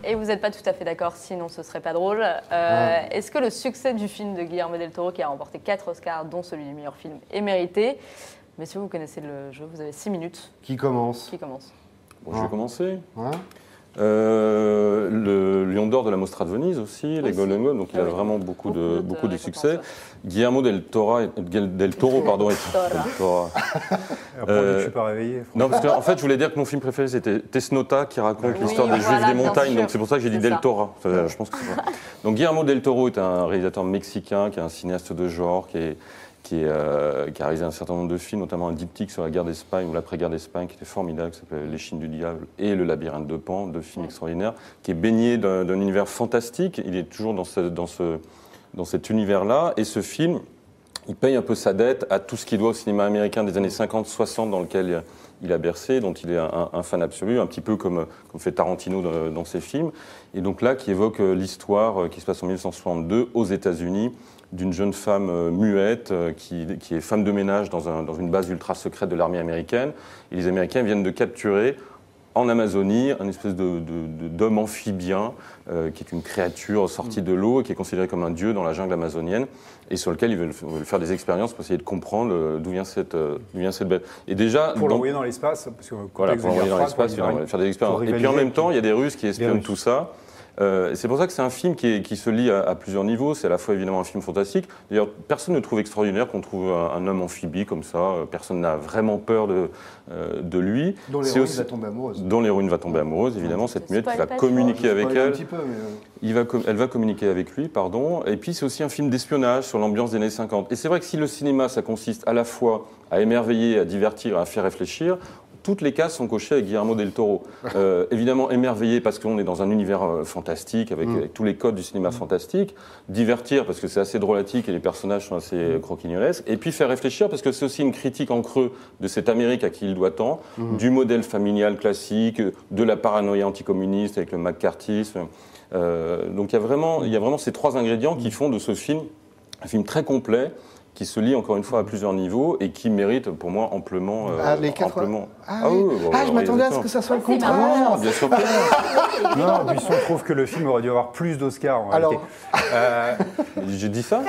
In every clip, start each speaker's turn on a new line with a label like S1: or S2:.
S1: Et vous n'êtes pas tout à fait d'accord, sinon ce serait pas drôle. Est-ce que le succès du film de Guillermo del Toro, qui a remporté 4 Oscars, dont celui du meilleur film, est mérité? Messieurs, vous connaissez le jeu, vous avez 6 minutes.
S2: Qui commence?
S3: Bon, je vais commencer.
S2: Ouais.
S3: Le Lion d'Or de la Mostra de Venise aussi, les Golden Globes, donc il a vraiment beaucoup de succès. Guillermo del Toro, pardon,
S4: Après, je ne suis pas réveillé.
S3: Non, parce qu'en fait, je voulais dire que mon film préféré, c'était Tesnota, qui raconte l'histoire des Juifs des montagnes, donc c'est pour ça que j'ai dit Del Toro. Enfin, je pense que c'est vrai. Donc Guillermo del Toro est un réalisateur mexicain, qui est un cinéaste de genre, qui a réalisé un certain nombre de films, notamment un diptyque sur la guerre d'Espagne ou l'après-guerre d'Espagne, qui était formidable, qui s'appelait L'Échine du diable et Le labyrinthe de Pan, deux films extraordinaires, qui est baigné d'un univers fantastique. Il est toujours dans cet univers-là, et ce film, il paye un peu sa dette à tout ce qu'il doit au cinéma américain des années 50-60, dans lequel il a bercé, dont il est un fan absolu, un petit peu comme fait Tarantino dans ses films, et donc là, qui évoque l'histoire qui se passe en 1962 aux États-Unis, d'une jeune femme muette qui est femme de ménage dans une base ultra secrète de l'armée américaine. Et les Américains viennent de capturer en Amazonie un espèce d'homme amphibien qui est une créature sortie de l'eau et qui est considéré comme un dieu dans la jungle amazonienne et sur lequel ils veulent faire des expériences pour essayer de comprendre d'où vient cette bête. Et déjà,
S4: pour l'envoyer dans l'espace, parce que
S3: voilà, pour l'envoyer dans l'espace, faire des expériences. Et puis en même temps, il y a des Russes qui espionnent tout ça. C'est pour ça que c'est un film qui se lit à plusieurs niveaux. C'est à la fois évidemment un film fantastique. D'ailleurs, personne ne trouve extraordinaire qu'on trouve un homme amphibie comme ça. Personne n'a vraiment peur de lui.
S2: Dont l'héroïne va tomber amoureuse.
S3: Dont l'héroïne va tomber amoureuse, évidemment, cette muette qui va communiquer avec elle. Elle va communiquer avec lui, pardon. Et puis c'est aussi un film d'espionnage sur l'ambiance des années 50. Et c'est vrai que si le cinéma, ça consiste à la fois à émerveiller, à divertir, à faire réfléchir, toutes les cases sont cochées avec Guillermo del Toro. Évidemment, émerveillé parce qu'on est dans un univers fantastique, avec tous les codes du cinéma fantastique. Divertir parce que c'est assez drôlatique et les personnages sont assez croquignolesques. Et puis faire réfléchir parce que c'est aussi une critique en creux de cette Amérique à qui il doit tant, du modèle familial classique, de la paranoïa anticommuniste avec le McCarthyisme. Donc il y a vraiment ces trois ingrédients qui font de ce film un film très complet, qui se lit encore une fois à plusieurs niveaux et qui mérite pour moi amplement.
S2: Je m'attendais à ce que ça soit le contraire.
S3: Non, bien sûr que non.
S4: Non, Buisson trouve que le film aurait dû avoir plus d'Oscars en réalité.
S3: J'ai dit ça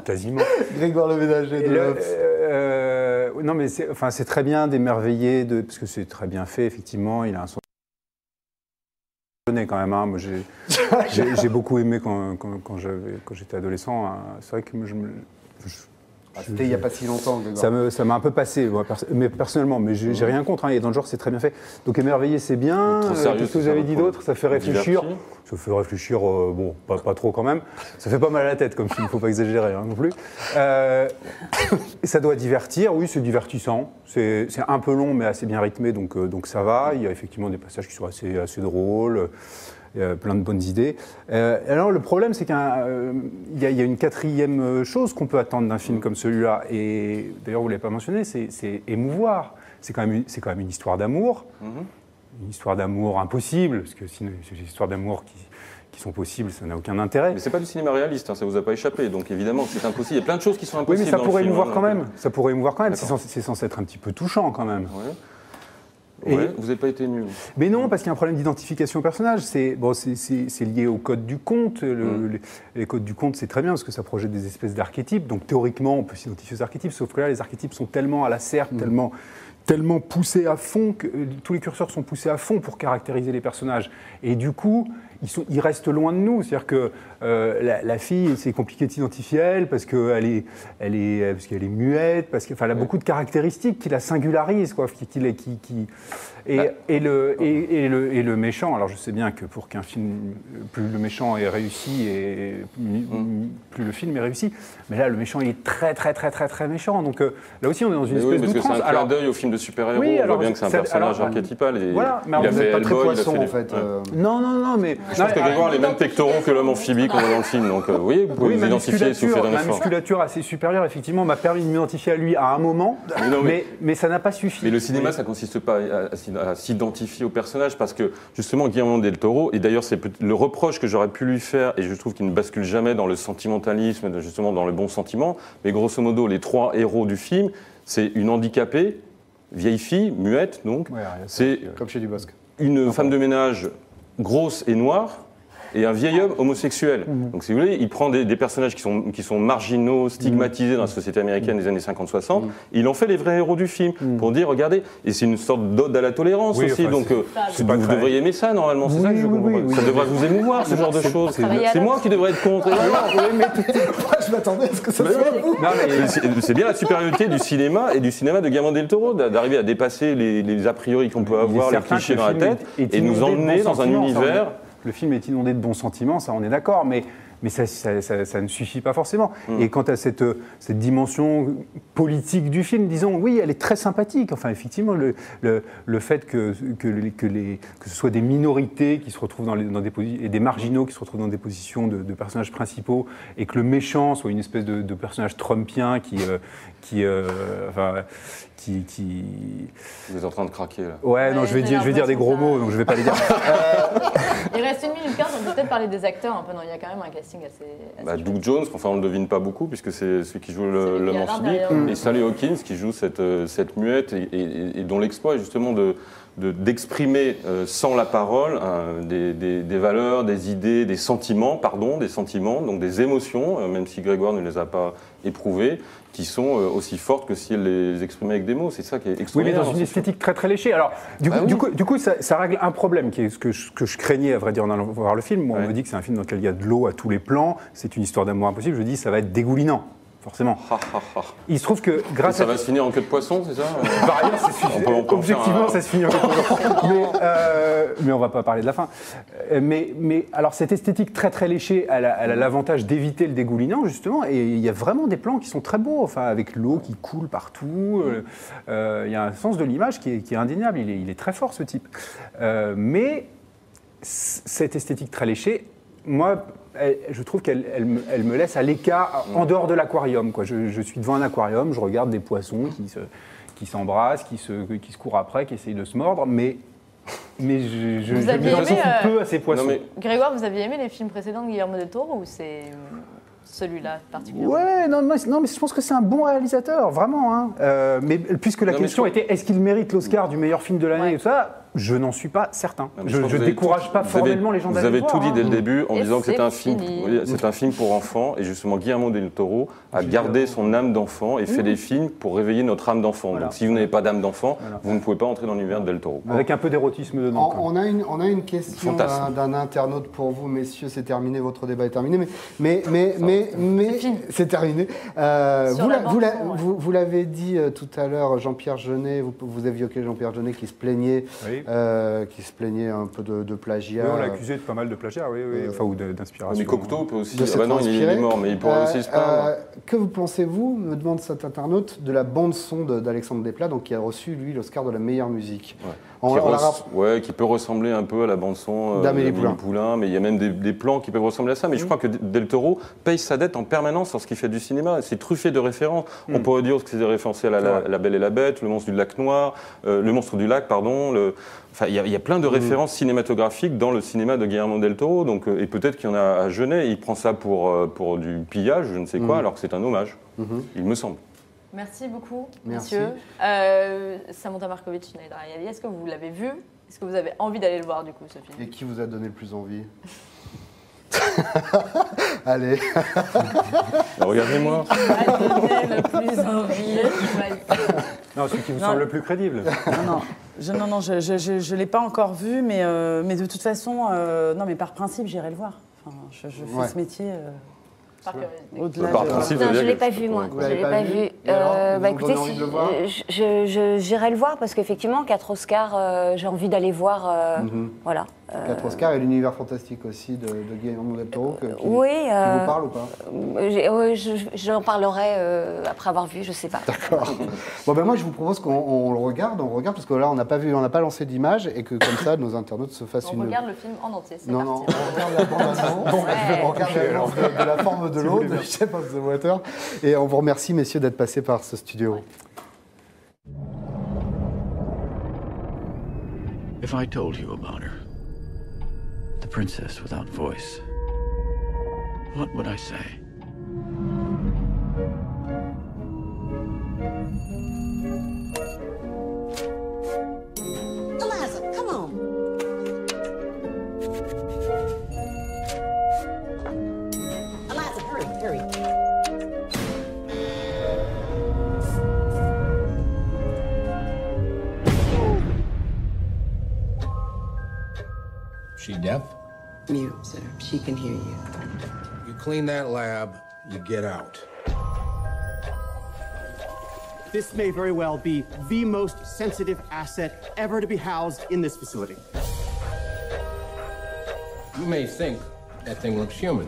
S4: Quasiment.
S2: Grégoire Le Ménager de
S4: non, mais c'est très bien d'émerveiller, parce que c'est très bien fait, effectivement. Il a un son quand même. Hein. Moi, j'ai beaucoup aimé quand j'étais adolescent. Hein. C'est vrai que
S2: c'était il n'y a pas si longtemps. Grégoire.
S4: Ça m'a un peu passé, moi, mais personnellement, mais j'ai rien contre. Hein. Et dans le genre, c'est très bien fait. Donc émerveillé, c'est bien. Qu'est-ce que vous avez dit d'autre? Ça fait réfléchir. Ça fait réfléchir, bon, pas trop quand même. Ça fait pas mal à la tête comme film, il ne faut pas exagérer hein, non plus. Ça doit divertir, oui, c'est divertissant. C'est un peu long, mais assez bien rythmé, donc ça va. Il y a effectivement des passages qui sont assez drôles. Il y a plein de bonnes idées. Alors le problème, c'est qu'il y a une quatrième chose qu'on peut attendre d'un film comme celui-là, et d'ailleurs vous ne l'avez pas mentionné, c'est émouvoir. C'est quand même une histoire d'amour, une histoire d'amour impossible, parce que sinon c'est des histoires d'amour qui sont possibles, ça n'a aucun intérêt.
S3: Mais c'est pas du cinéma réaliste, hein, ça vous a pas échappé, donc évidemment c'est impossible. Il y a plein de choses qui sont impossibles.
S4: Oui, mais ça pourrait émouvoir quand même. Ça pourrait émouvoir quand même.
S3: D'accord.
S4: C'est censé être un petit peu touchant quand même.
S3: Ouais. Ouais, vous n'avez pas été nul.
S4: Mais non, parce qu'il y a un problème d'identification au personnage. C'est lié au code du conte. Les codes du conte, c'est très bien parce que ça projette des espèces d'archétypes. Donc théoriquement, on peut s'identifier aux archétypes. Sauf que là, les archétypes sont tellement à la serpe, tellement poussés à fond, que tous les curseurs sont poussés à fond pour caractériser les personnages. Et du coup, ils restent loin de nous. C'est-à-dire que la fille, c'est compliqué de s'identifier à elle parce qu'elle est muette, parce qu'elle a beaucoup de caractéristiques qui la singularisent, quoi, et le méchant. Alors je sais bien que pour qu'un film, plus le méchant est réussi, plus le film est réussi. Mais là, le méchant, il est très très très très très méchant. Donc là aussi, on est dans une espèce d'outrance.
S3: Parce que c'est un clin d'œil au film de super-héros.
S4: Oui,
S3: on voit bien que c'est un personnage archétypal. Et
S4: voilà, mais
S3: il a fait
S2: pas très
S3: Hellboy,
S2: poisson en fait.
S4: Non, mais
S3: je pense que Grégoire a les mêmes pectoraux que l'homme amphibie qu'on voit dans le film. Donc oui, vous pouvez vous identifier si vous faites un effort.
S4: Ma musculature assez supérieure, effectivement, m'a permis de m'identifier à lui à un moment, mais ça n'a pas suffi.
S3: Mais le cinéma, ça consiste pas à s'identifier au personnage, parce que justement, Guillermo del Toro, et d'ailleurs c'est le reproche que j'aurais pu lui faire, et je trouve qu'il ne bascule jamais dans le sentimentalisme, justement dans le bon sentiment, mais grosso modo, les trois héros du film, c'est une handicapée, vieille fille, muette donc,
S2: c'est comme chez Dubosc.
S3: Une femme de ménage grosse et noire, et un vieil homme homosexuel. Donc si vous voulez, il prend des personnages qui sont marginaux, stigmatisés dans la société américaine des années 50-60, il en fait les vrais héros du film, pour dire, regardez, et c'est une sorte d'ode à la tolérance aussi, donc vous devriez aimer ça normalement, c'est ça que je comprends. Ça devrait vous émouvoir, ce genre de choses. C'est moi qui devrais être contre.
S2: Je m'attendais à ce que ça soit vous.
S3: C'est bien la supériorité du cinéma et du cinéma de Guillermo del Toro, d'arriver à dépasser les a priori qu'on peut avoir, les clichés dans la tête, et nous emmener dans un univers...
S4: Le film est inondé de bons sentiments, ça on est d'accord, mais ça ne suffit pas forcément. Et quant à cette dimension politique du film, disons, oui, elle est très sympathique. Enfin, effectivement, le fait que ce soit des minorités qui se retrouvent dans des positions, et des marginaux qui se retrouvent dans des positions de personnages principaux, et que le méchant soit une espèce de personnage trumpien qui
S3: Vous êtes en train de craquer, là.
S4: Ouais, non, je vais dire des gros mots, donc je ne vais pas les dire.
S1: Il reste 1 minute 15, on peut peut-être parler des acteurs un peu. Non, il y a quand même un casting assez
S3: Doug Jones, enfin on ne le devine pas beaucoup, puisque c'est celui qui joue l'homme amphibique, et Sally Hawkins qui joue cette muette, et dont l'exploit est justement d'exprimer sans la parole des valeurs, des idées, des sentiments, donc des émotions, même si Grégoire ne les a pas éprouvées, qui sont aussi fortes que si elle les exprimait avec des mots. C'est ça qui est extraordinaire.
S4: Oui, mais dans une esthétique très très léchée. Alors, du coup, ça règle un problème qui est ce que je craignais, à vrai dire, en allant voir le film. Moi, on me dit que c'est un film dans lequel il y a de l'eau à tous les plans, c'est une histoire d'amour impossible. Je dis, ça va être dégoulinant. Forcément. Il se trouve que grâce
S3: ça va se finir en queue de poisson, c'est ça?
S4: Par ailleurs, objectivement, ça se finit en queue de poisson. Mais on va pas parler de la fin. Mais alors, cette esthétique très très léchée, elle a l'avantage d'éviter le dégoulinant, justement. Et il y a vraiment des plans qui sont très beaux, enfin, avec l'eau qui coule partout. Il y a un sens de l'image qui est indéniable. Il est très fort, ce type. Mais cette esthétique très léchée, moi, je trouve qu'elle me laisse à l'écart, en dehors de l'aquarium. Je suis devant un aquarium, je regarde des poissons qui s'embrassent, qui se courent après, qui essayent de se mordre, mais je m'identifie peu à ces poissons.
S1: Grégoire, vous aviez aimé les films précédents de Guillermo del Toro ou c'est celui-là particulièrement?
S4: Ouais, non, mais je pense que c'est un bon réalisateur, vraiment. Hein. Mais puisque la question était, est-ce qu'il mérite l'Oscar du meilleur film de l'année, ça, je n'en suis pas certain. Je ne décourage pas formellement les gens d'aller voir.
S3: Vous avez tout dit dès le début en disant que c'est un film pour enfants, et justement Guillermo del Toro a gardé son âme d'enfant et fait des films pour réveiller notre âme d'enfant. Voilà. Donc si vous n'avez pas d'âme d'enfant, vous ne pouvez pas entrer dans l'univers de del Toro.
S4: Avec un peu d'érotisme dedans.
S2: On a une question d'un internaute pour vous, messieurs. C'est terminé, votre débat est terminé. Mais c'est terminé. Vous l'avez dit tout à l'heure, Jean-Pierre Jeunet, vous avez évoqué Jean-Pierre Jeunet qui se plaignait. Oui. Qui se plaignait un peu de plagiat.
S4: Oui, on l'a accusé de pas mal de plagiat, enfin, ou d'inspiration.
S3: Mais Cocteau peut aussi. Non, il est mort, mais il pourrait aussi se plaindre.
S2: Que pensez-vous, me demande cet internaute, de la bande-son d'Alexandre Desplat, donc qui a reçu, lui, l'Oscar de la meilleure musique?
S3: Qui peut ressembler un peu à la bande-son d'Amélie Poulain, mais il y a même des plans qui peuvent ressembler à ça. Mais je crois que Del Toro paye sa dette en permanence lorsqu'il fait du cinéma. C'est truffé de références. On pourrait dire que c'est référencé à la Belle et la Bête, le monstre du lac noir, le monstre du lac, pardon. Enfin, il y a plein de références cinématographiques dans le cinéma de Guillermo del Toro. Donc, et peut-être qu'il y en a à Jeunet. Il prend ça pour du pillage, je ne sais quoi, alors que c'est un hommage. Il me semble.
S1: Merci beaucoup, messieurs. Samantha Markovic, Naïdra Ayali, est-ce que vous l'avez vu? Est-ce que vous avez envie d'aller le voir, du coup, ce film?
S2: Et qui vous a donné le plus envie? Allez.
S3: Regardez-moi.
S1: Qui m'a donné le plus envie?
S4: Non, celui qui vous semble le plus crédible.
S5: Non, je ne l'ai pas encore vu, mais de toute façon, non, mais par principe, j'irai le voir. Enfin, je fais ce métier...
S1: Au-delà
S6: non, je ne l'ai pas vu, moi. Je l'ai pas vu. Écoutez, j'irai le voir parce qu'effectivement, 4 Oscars, j'ai envie d'aller voir. Voilà.
S2: 4 Oscars et l'univers fantastique aussi de Guillermo del Toro qui vous parle ou pas?
S6: J'en parlerai après avoir vu, je ne sais pas.
S2: D'accord. Bon, moi, je vous propose qu'on le regarde, parce que là, on n'a pas lancé d'image et que comme ça, nos internautes se fassent
S1: On regarde le film en entier, c'est
S2: parti. Non, on regarde la bande-annonce. On regarde de la forme de l'eau, de Shape of the Water. Et on vous remercie, messieurs, d'être passés par ce studio.
S1: Ouais.
S7: If I told you about her, the princess without voice, what would I say?
S8: Eliza, come on. She deaf?
S9: Mute, sir. She can hear you.
S8: You clean that lab, you get out.
S10: This may very well be the most sensitive asset ever to be housed in this facility.
S8: You may think that thing looks human.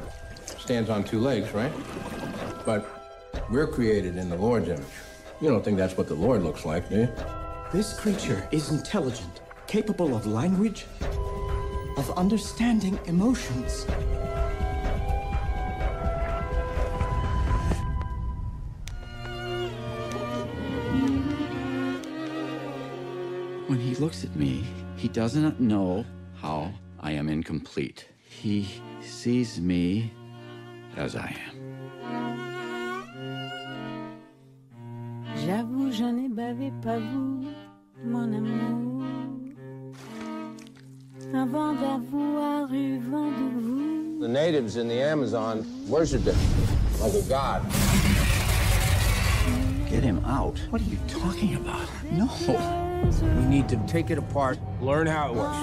S8: Stands on two legs, right? But we're created in the Lord's image. You don't think that's what the Lord looks like, do you?
S10: This creature is intelligent, capable of language, of understanding emotions.
S7: When he looks at me, he does not know how I am incomplete. He sees me as I am.
S11: J'avoue, je n'ai bavé pas vous, mon amour. Avant d'avoir eu vent de vous.
S8: The natives in the Amazon worshipped it like a god.
S7: Get him out. What are you talking about? No.
S8: We need to take it apart, learn how it works.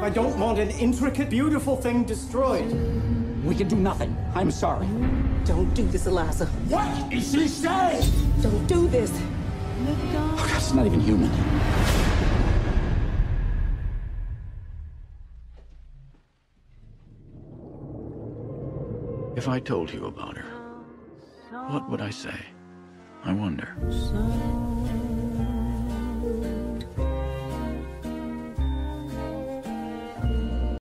S10: I don't want an intricate, beautiful thing destroyed.
S12: We can do nothing. I'm sorry.
S9: Don't do this, Eliza.
S12: What is she saying?
S9: Don't do this.
S7: Oh, that's not even human. If I told you about her, what would I say? I wonder.